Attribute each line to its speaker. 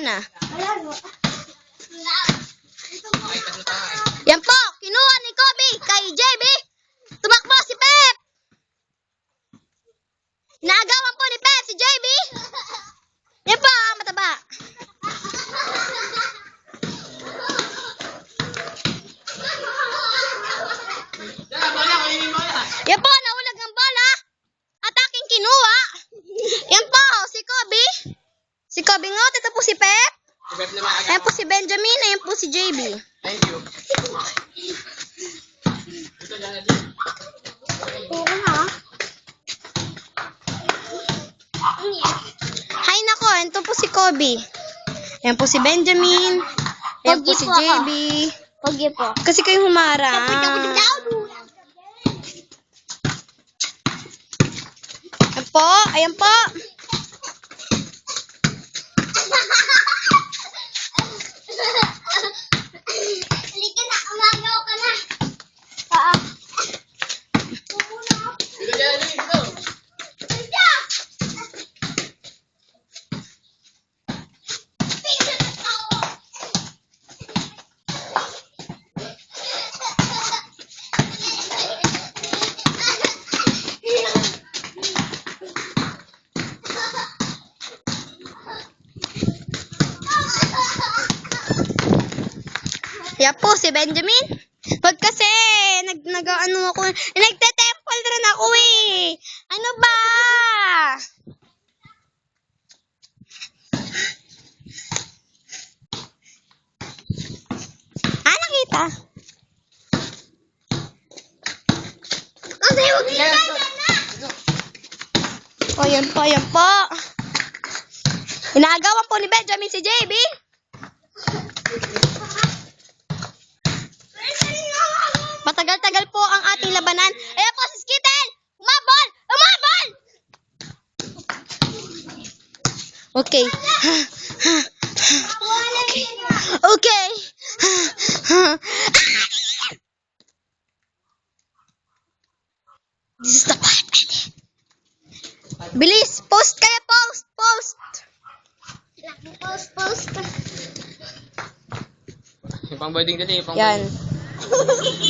Speaker 1: na. Yan po, kinuha ni Kobe kay JB. Tumakbo si Pep. Naagawan po ni Pep si JB. Yan po, mataba. Yan po, naulag ng bola. At aking kinuha. Yan po, si Kobe. Si Kobe Ngot, ito po si Pep. Ayan po si Benjamin, ayan po si JB.
Speaker 2: Thank you.
Speaker 1: Hay nako, ito po si Kobe. Ayan po si Benjamin. Ayan po si JB.
Speaker 3: Pogi po.
Speaker 1: Kasi kayo humarang. Ayan po, ayan po.
Speaker 3: Halika na, umagaw ka na.
Speaker 2: Dito dyan, dito.
Speaker 1: Yan po si Benjamin. Wag kasi, nag-ano ako, nagte-temple rin ako eh. Ano ba? Nakita?
Speaker 3: Kasi huwag
Speaker 2: Dito.
Speaker 1: O, yan po, yan po. Inagawan po ni Benjamin si JB. Matagal-tagal po ang ating labanan. Ayan po si Skittle! Umabol! Umabol! Okay. Okay. This is the part. Bilis! Post kayo! Post! Post!
Speaker 3: Post.
Speaker 2: Yung pang-boarding dali, yung
Speaker 1: Yan.
Speaker 2: pang-boarding.